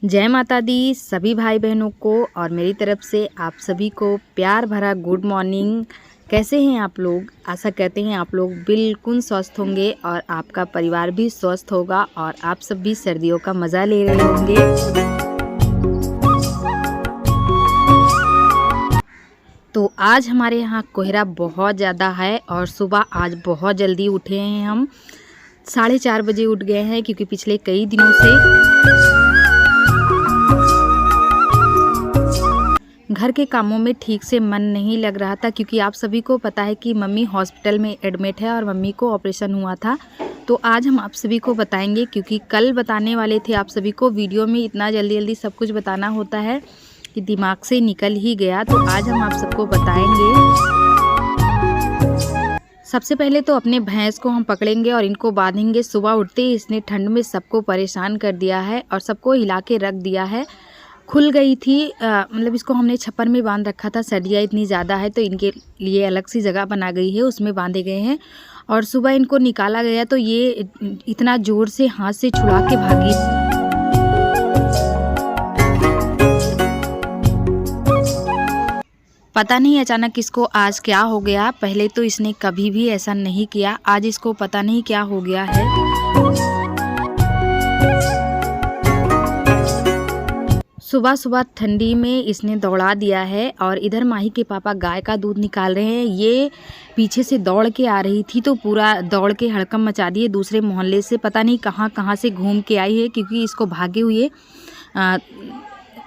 जय माता दी सभी भाई बहनों को और मेरी तरफ से आप सभी को प्यार भरा गुड मॉर्निंग। कैसे हैं आप लोग? आशा करते हैं आप लोग बिल्कुल स्वस्थ होंगे और आपका परिवार भी स्वस्थ होगा और आप सब भी सर्दियों का मज़ा ले रहे होंगे। तो आज हमारे यहाँ कोहरा बहुत ज़्यादा है और सुबह आज बहुत जल्दी उठे हैं हम 4:30 बजे उठ गए हैं, क्योंकि पिछले कई दिनों से घर के कामों में ठीक से मन नहीं लग रहा था, क्योंकि आप सभी को पता है कि मम्मी हॉस्पिटल में एडमिट है और मम्मी को ऑपरेशन हुआ था। तो आज हम आप सभी को बताएंगे, क्योंकि कल बताने वाले थे आप सभी को। वीडियो में इतना जल्दी जल्दी सब कुछ बताना होता है कि दिमाग से निकल ही गया। तो आज हम आप सबको बताएंगे। सबसे पहले तो अपने भैंस को हम पकड़ेंगे और इनको बांधेंगे। सुबह उठते ही इसने ठंड में सबको परेशान कर दिया है और सबको हिला के रख दिया है। खुल गई थी, मतलब इसको हमने छप्पर में बांध रखा था। सर्दियाँ इतनी ज़्यादा है तो इनके लिए अलग सी जगह बना गई है, उसमें बांधे गए हैं। और सुबह इनको निकाला गया तो ये इतना ज़ोर से हाथ से छुड़ा के भागी। पता नहीं अचानक इसको आज क्या हो गया। पहले तो इसने कभी भी ऐसा नहीं किया, आज इसको पता नहीं क्या हो गया है। सुबह सुबह ठंडी में इसने दौड़ा दिया है और इधर माही के पापा गाय का दूध निकाल रहे हैं। ये पीछे से दौड़ के आ रही थी तो पूरा दौड़ के हड़कंप मचा दिए। दूसरे मोहल्ले से पता नहीं कहाँ कहाँ से घूम के आई है, क्योंकि इसको भागे हुए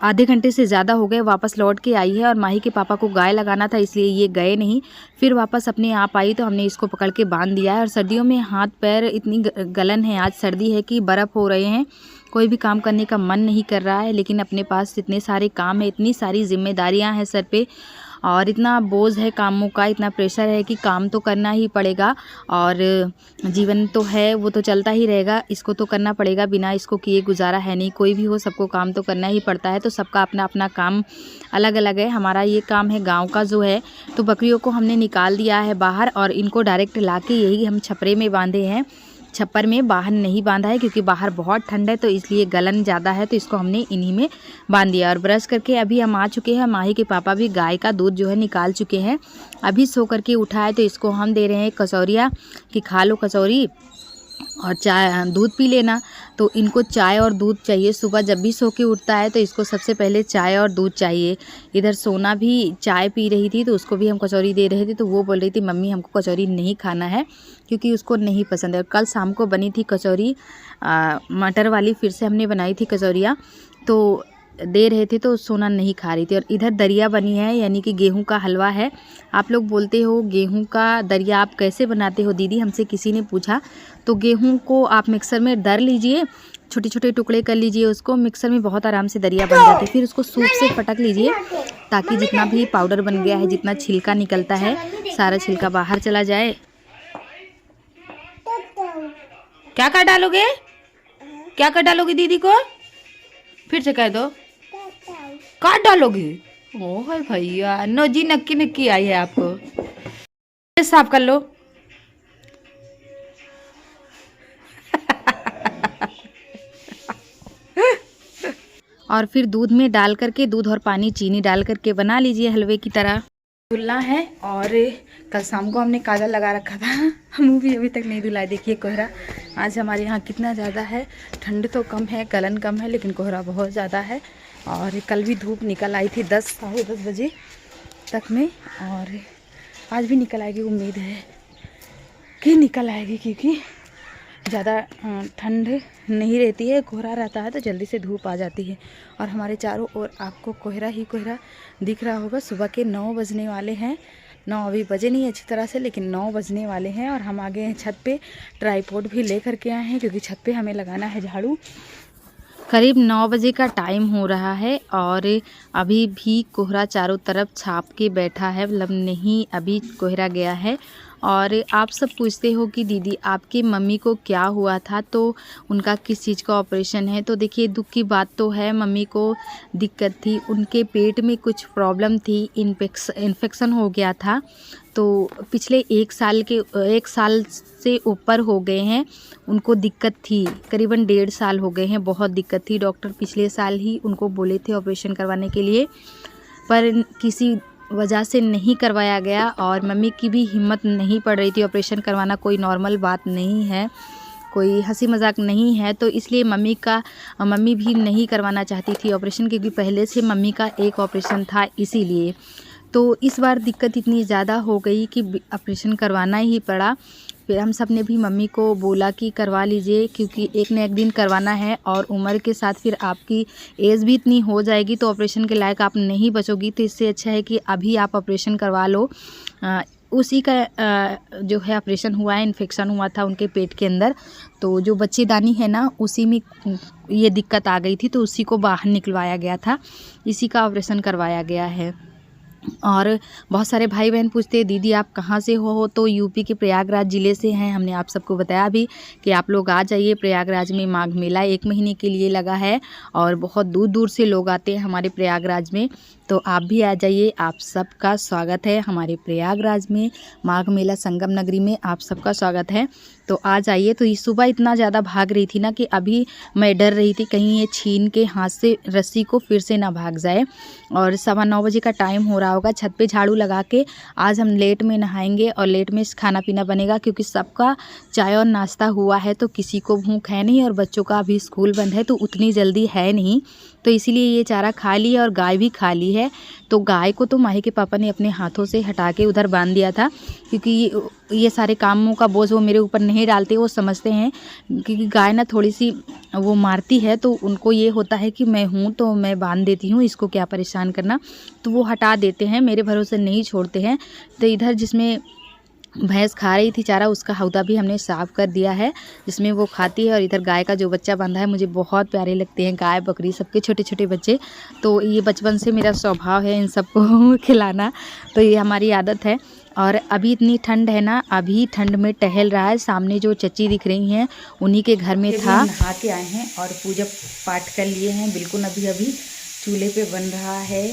आधे घंटे से ज़्यादा हो गए। वापस लौट के आई है और माही के पापा को गाय लगाना था, इसलिए ये गए नहीं। फिर वापस अपने आप आई तो हमने इसको पकड़ के बांध दिया है। और सर्दियों में हाथ पैर इतनी गलन है, आज सर्दी है कि बर्फ़ हो रहे हैं, कोई भी काम करने का मन नहीं कर रहा है। लेकिन अपने पास इतने सारे काम है, इतनी सारी जिम्मेदारियां हैं सर पे और इतना बोझ है कामों का, इतना प्रेशर है कि काम तो करना ही पड़ेगा। और जीवन तो है, वो तो चलता ही रहेगा, इसको तो करना पड़ेगा। बिना इसको किए गुजारा है नहीं। कोई भी हो, सबको काम तो करना ही पड़ता है। तो सबका अपना अपना काम अलग अलग है। हमारा ये काम है गांव का जो है, तो बकरियों को हमने निकाल दिया है बाहर और इनको डायरेक्ट ला के यही हम छपरे में बांधे हैं। छप्पर में बाहर नहीं बांधा है, क्योंकि बाहर बहुत ठंड है तो इसलिए गलन ज़्यादा है, तो इसको हमने इन्हीं में बांध दिया। और ब्रश करके अभी हम आ चुके हैं। माही के पापा भी गाय का दूध जो है निकाल चुके हैं। अभी सो करके उठा है तो इसको हम दे रहे हैं कचौरिया कि खा लो कचौरी और चाय दूध पी लेना। तो इनको चाय और दूध चाहिए। सुबह जब भी सो के उठता है तो इसको सबसे पहले चाय और दूध चाहिए। इधर सोना भी चाय पी रही थी तो उसको भी हम कचौरी दे रहे थे, तो वो बोल रही थी मम्मी हमको कचौरी नहीं खाना है, क्योंकि उसको नहीं पसंद है। और कल शाम को बनी थी कचौरी मटर वाली, फिर से हमने बनाई थी कचौरियाँ तो दे रहे थे, तो सोना नहीं खा रही थी। और इधर दरिया बनी है, यानी कि गेहूं का हलवा है। आप लोग बोलते हो गेहूं का दरिया आप कैसे बनाते हो दीदी, हमसे किसी ने पूछा। तो गेहूं को आप मिक्सर में दर लीजिए, छोटे छोटे टुकड़े कर लीजिए उसको। मिक्सर में बहुत आराम से दरिया बन जाती है। फिर उसको सूप से फटक लीजिए, ताकि जितना भी पाउडर बन गया है, जितना छिलका निकलता है, सारा छिलका बाहर चला जाए। क्या कर डालोगे? क्या कर डालोगे दीदी को? फिर से कह दो। काट डालोगे? ओ है भैया, नो जी, नक्की नक्की आई है आपको। साफ कर लो। और फिर दूध में डाल करके, दूध और पानी चीनी डाल करके बना लीजिए हलवे की तरह। धुलना है और कल शाम को हमने काजल लगा रखा था, मुँह भी अभी तक नहीं धुला। देखिए कोहरा आज हमारे यहाँ कितना ज़्यादा है। ठंड तो कम है, गलन कम है, लेकिन कोहरा बहुत ज़्यादा है। और कल भी धूप निकल आई थी 10 साढ़े 10 बजे तक में, और आज भी निकल आएगी। उम्मीद है कि निकल आएगी, क्योंकि ज़्यादा ठंड नहीं रहती है, कोहरा रहता है तो जल्दी से धूप आ जाती है। और हमारे चारों ओर आपको कोहरा ही कोहरा दिख रहा होगा। सुबह के 9 बजने वाले हैं। 9 अभी बजे नहीं अच्छी तरह से, लेकिन 9 बजने वाले हैं। और हम आ गए हैं छत पे। ट्राईपोड भी ले करके आए हैं, क्योंकि छत पे हमें लगाना है झाड़ू। करीब 9 बजे का टाइम हो रहा है और अभी भी कोहरा चारों तरफ छाप के बैठा है, मतलब नहीं अभी कोहरा गया है। और आप सब पूछते हो कि दीदी आपकी मम्मी को क्या हुआ था, तो उनका किस चीज़ का ऑपरेशन है। तो देखिए दुख की बात तो है, मम्मी को दिक्कत थी, उनके पेट में कुछ प्रॉब्लम थी, इन्फेक्शन हो गया था। तो पिछले एक साल से ऊपर हो गए हैं उनको दिक्कत थी, करीबन 1.5 साल हो गए हैं, बहुत दिक्कत थी। डॉक्टर पिछले साल ही उनको बोले थे ऑपरेशन करवाने के लिए, पर किसी वजह से नहीं करवाया गया और मम्मी की भी हिम्मत नहीं पड़ रही थी। ऑपरेशन करवाना कोई नॉर्मल बात नहीं है, कोई हंसी मजाक नहीं है, तो इसलिए मम्मी भी नहीं करवाना चाहती थी ऑपरेशन, क्योंकि पहले से मम्मी का एक ऑपरेशन था इसीलिए। तो इस बार दिक्कत इतनी ज़्यादा हो गई कि ऑपरेशन करवाना ही पड़ा। फिर हम सब ने भी मम्मी को बोला कि करवा लीजिए, क्योंकि एक न एक दिन करवाना है और उम्र के साथ फिर आपकी एज भी इतनी हो जाएगी तो ऑपरेशन के लायक आप नहीं बचोगी। तो इससे अच्छा है कि अभी आप ऑपरेशन करवा लो। उसी का जो है ऑपरेशन हुआ है, इन्फेक्शन हुआ था उनके पेट के अंदर, तो जो बच्चेदानी है ना उसी में ये दिक्कत आ गई थी, तो उसी को बाहर निकलवाया गया था, इसी का ऑपरेशन करवाया गया है। और बहुत सारे भाई बहन पूछते हैं दीदी आप कहाँ से हो, तो यूपी के प्रयागराज ज़िले से हैं। हमने आप सबको बताया भी कि आप लोग आ जाइए, प्रयागराज में माघ मेला 1 महीने के लिए लगा है और बहुत दूर दूर से लोग आते हैं हमारे प्रयागराज में, तो आप भी आ जाइए। आप सबका स्वागत है हमारे प्रयागराज में, माघ मेला संगम नगरी में आप सबका स्वागत है, तो आ जाइए। तो ये सुबह इतना ज़्यादा भाग रही थी ना कि अभी मैं डर रही थी कहीं ये छीन के हाथ से रस्सी को फिर से ना भाग जाए। और 9:15 बजे का टाइम हो रहा होगा, छत पे झाड़ू लगा के आज हम लेट में नहाएंगे और लेट में खाना पीना बनेगा, क्योंकि सबका चाय और नाश्ता हुआ है तो किसी को भूख है नहीं, और बच्चों का अभी स्कूल बंद है तो उतनी जल्दी है नहीं, तो इसीलिए ये चारा खा ली है और गाय भी खा ली है। तो गाय को तो माही के पापा ने अपने हाथों से हटा के उधर बांध दिया था, क्योंकि ये सारे कामों का बोझ वो मेरे ऊपर नहीं डालते, वो समझते हैं क्योंकि गाय ना थोड़ी सी वो मारती है, तो उनको ये होता है कि मैं हूँ तो मैं बांध देती हूँ, इसको क्या परेशान करना, तो वो हटा देते हैं, मेरे भरोसे नहीं छोड़ते हैं। तो इधर जिसमें भैंस खा रही थी चारा, उसका हौदा भी हमने साफ़ कर दिया है जिसमें वो खाती है। और इधर गाय का जो बच्चा बांधा है, मुझे बहुत प्यारे लगते हैं गाय बकरी सबके छोटे छोटे बच्चे, तो ये बचपन से मेरा स्वभाव है इन सबको खिलाना, तो ये हमारी आदत है। और अभी इतनी ठंड है ना, अभी ठंड में टहल रहा है, सामने जो चची दिख रही हैं उन्हीं के घर में था। नहा के आए हैं और पूजा पाठ कर लिए हैं बिल्कुल। अभी अभी चूल्हे पे बन रहा है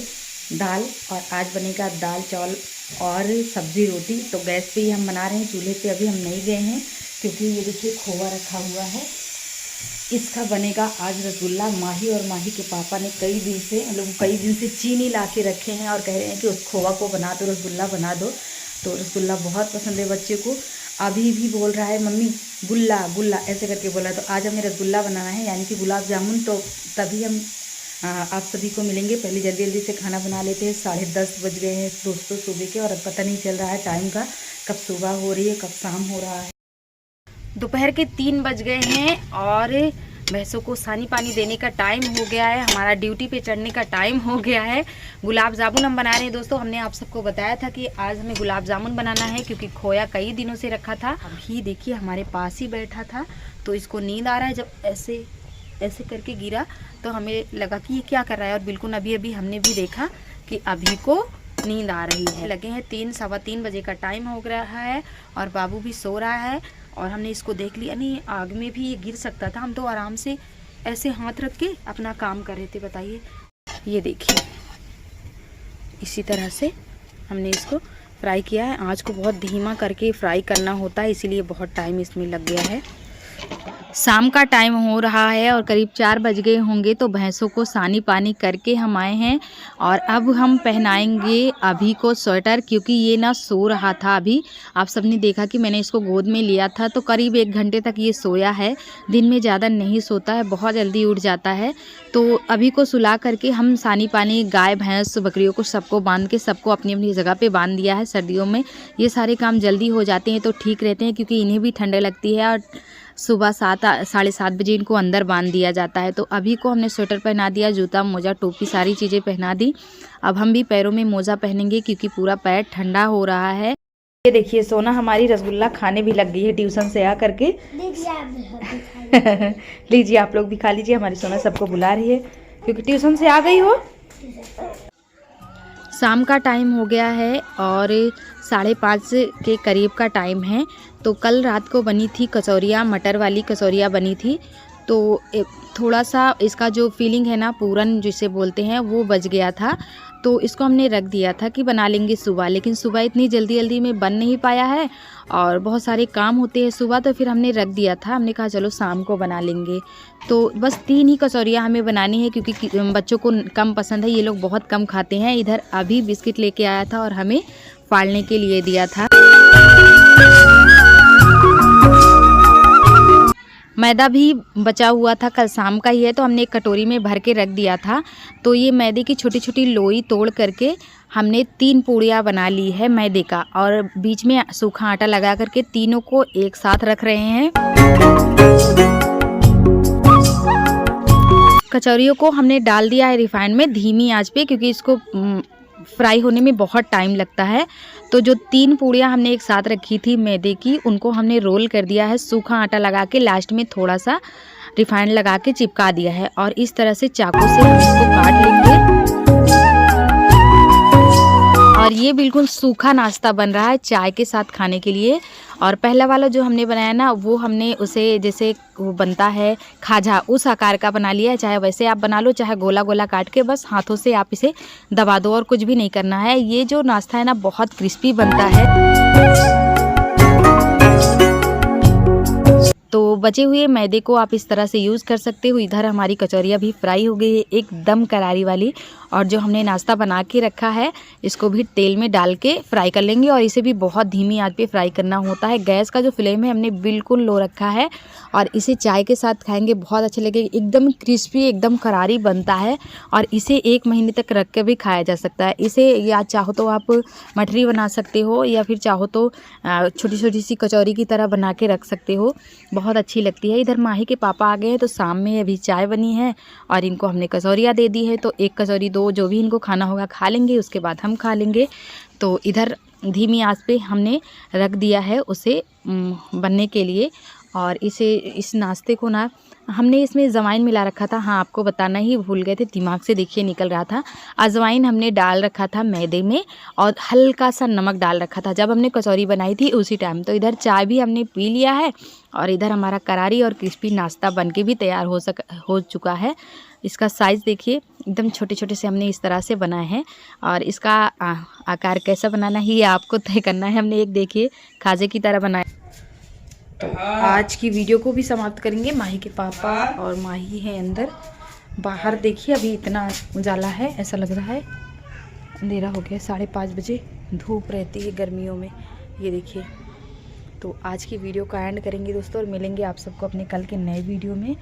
दाल, और आज बनेगा दाल चावल और सब्ज़ी रोटी, तो गैस पे ही हम बना रहे हैं, चूल्हे पे अभी हम नहीं गए हैं, क्योंकि ये देखिए खोवा रखा हुआ है, इसका बनेगा आज रसगुल्ला। माही और माही के पापा ने कई दिन से चीनी ला के रखे हैं और कह रहे हैं कि उस खोवा को बना दो, रसगुल्ला बना दो, तो रसगुल्ला बहुत पसंद है बच्चे को। अभी भी बोल रहा है मम्मी गुल्ला गुल्ला ऐसे करके बोला, तो आज हमें रसगुल्ला बनाना है, यानी कि गुलाब जामुन। तो तभी हम आप सभी को मिलेंगे। पहले जल्दी जल्दी से खाना बना लेते हैं, 10:30 बज गए हैं दोस्तों सुबह के, और अब पता नहीं चल रहा है टाइम का, कब सुबह हो रही है कब शाम हो रहा है। दोपहर के 3 बज गए हैं और भैंसों को सानी पानी देने का टाइम हो गया है, हमारा ड्यूटी पे चढ़ने का टाइम हो गया है। गुलाब जामुन हम बना रहे हैं दोस्तों, हमने आप सबको बताया था कि आज हमें गुलाब जामुन बनाना है, क्योंकि खोया कई दिनों से रखा था। अभी देखिए हमारे पास ही बैठा था, तो इसको नींद आ रहा है, जब ऐसे ऐसे करके गिरा तो हमें लगा कि ये क्या कर रहा है, और बिल्कुल अभी अभी हमने भी देखा कि अभी को नींद आ रही है। लगे हैं 3 सवा 3 बजे का टाइम हो रहा है और बाबू भी सो रहा है, और हमने इसको देख लिया, नहीं आग में भी ये गिर सकता था, हम तो आराम से ऐसे हाथ रख के अपना काम कर रहे थे। बताइए, ये देखिए इसी तरह से हमने इसको फ्राई किया है। आँच को बहुत धीमा करके फ्राई करना होता है, इसीलिए बहुत टाइम इसमें लग गया है। शाम का टाइम हो रहा है और करीब 4 बज गए होंगे, तो भैंसों को सानी पानी करके हम आए हैं, और अब हम पहनाएंगे अभी को स्वेटर, क्योंकि ये ना सो रहा था। अभी आप सबने देखा कि मैंने इसको गोद में लिया था, तो करीब 1 घंटे तक ये सोया है। दिन में ज़्यादा नहीं सोता है, बहुत जल्दी उठ जाता है, तो अभी को सुला करके हम सानी पानी गाय भैंस बकरियों को सबको बांध के सबको अपनी अपनी जगह पे बांध दिया है। सर्दियों में ये सारे काम जल्दी हो जाते हैं तो ठीक रहते हैं, क्योंकि इन्हें भी ठंड लगती है, और सुबह 7-7:30 बजे इनको अंदर बांध दिया जाता है। तो अभी को हमने स्वेटर पहना दिया, जूता मोजा टोपी सारी चीज़ें पहना दी। अब हम भी पैरों में मोजा पहनेंगे, क्योंकि पूरा पैर ठंडा हो रहा है। ये देखिए सोना हमारी रसगुल्ला खाने भी लग गई है ट्यूशन से आ करके। लीजिए आप लोग भी खा लीजिए, हमारी सोना सबको बुला रही है क्योंकि ट्यूशन से आ गई हो। शाम का टाइम हो गया है और 5:30 के करीब का टाइम है। तो कल रात को बनी थी कचौरियाँ, मटर वाली कचौरियाँ बनी थी। तो थोड़ा सा इसका जो फीलिंग है ना, पूरन जिसे बोलते हैं, वो बच गया था। तो इसको हमने रख दिया था कि बना लेंगे सुबह, लेकिन सुबह इतनी जल्दी में बन नहीं पाया है और बहुत सारे काम होते हैं सुबह, तो फिर हमने रख दिया था। हमने कहा चलो शाम को बना लेंगे। तो बस 3 ही कचौरियाँ हमें बनानी है क्योंकि बच्चों को कम पसंद है, ये लोग बहुत कम खाते हैं। इधर अभी बिस्किट लेके आया था और हमें फाड़ने के लिए दिया था। मैदा भी बचा हुआ था, कल शाम का ही है, तो हमने एक कटोरी में भर के रख दिया था। तो ये मैदे की छोटी छोटी लोई तोड़ करके हमने 3 पूड़ियाँ बना ली है मैदे का, और बीच में सूखा आटा लगा करके तीनों को एक साथ रख रहे हैं। कचौरियों को हमने डाल दिया है रिफाइंड में धीमी आंच पे, क्योंकि इसको फ्राई होने में बहुत टाइम लगता है। तो जो 3 पूड़ियाँ हमने एक साथ रखी थी मैदे की, उनको हमने रोल कर दिया है सूखा आटा लगा के, लास्ट में थोड़ा सा रिफाइंड लगा के चिपका दिया है, और इस तरह से चाकू से हम इसको काट लेंगे। और ये बिल्कुल सूखा नाश्ता बन रहा है चाय के साथ खाने के लिए। और पहला वाला जो हमने बनाया ना, वो हमने उसे जैसे वो बनता है खाजा, उस आकार का बना लिया है। चाहे वैसे आप बना लो, चाहे गोला गोला काट के बस हाथों से आप इसे दबा दो, और कुछ भी नहीं करना है। ये जो नाश्ता है ना, बहुत क्रिस्पी बनता है। तो बचे हुए मैदे को आप इस तरह से यूज़ कर सकते हो। इधर हमारी कचौरियाँ भी फ्राई हो गई है एकदम करारी वाली, और जो हमने नाश्ता बना के रखा है इसको भी तेल में डाल के फ्राई कर लेंगे, और इसे भी बहुत धीमी आंच पे फ्राई करना होता है। गैस का जो फ्लेम है हमने बिल्कुल लो रखा है, और इसे चाय के साथ खाएंगे बहुत अच्छे लगेगा। एकदम क्रिस्पी, एकदम करारी बनता है, और इसे 1 महीने तक रख के भी खाया जा सकता है। इसे या चाहो तो आप मठरी बना सकते हो, या फिर चाहो तो छोटी छोटी सी कचौरी की तरह बना के रख सकते हो, बहुत अच्छी लगती है। इधर माही के पापा आ गए हैं, तो शाम में अभी चाय बनी है और इनको हमने कचौरियाँ दे दी है। तो 1 कचौरी 2 जो भी इनको खाना होगा खा लेंगे, उसके बाद हम खा लेंगे। तो इधर धीमी आंच पे हमने रख दिया है उसे बनने के लिए। और इस नाश्ते को ना हमने इसमें अजवाइन मिला रखा था। हाँ, आपको बताना ही भूल गए थे, दिमाग से देखिए निकल रहा था। अजवाइन हमने डाल रखा था मैदे में, और हल्का सा नमक डाल रखा था जब हमने कचौरी बनाई थी उसी टाइम। तो इधर चाय भी हमने पी लिया है, और इधर हमारा करारी और क्रिस्पी नाश्ता बनके भी तैयार हो चुका है। इसका साइज़ देखिए, एकदम छोटे छोटे से हमने इस तरह से बनाए हैं, और इसका आकार कैसा बनाना है ये आपको तय करना है। हमने एक देखिए खाजे की तरह बनाया। तो आज की वीडियो को भी समाप्त करेंगे। माही के पापा और माही है अंदर, बाहर देखिए अभी इतना उजाला है, ऐसा लग रहा है अंधेरा हो गया। 5:30 बजे धूप रहती है गर्मियों में, ये देखिए। तो आज की वीडियो का एंड करेंगे दोस्तों, और मिलेंगे आप सबको अपने कल के नए वीडियो में।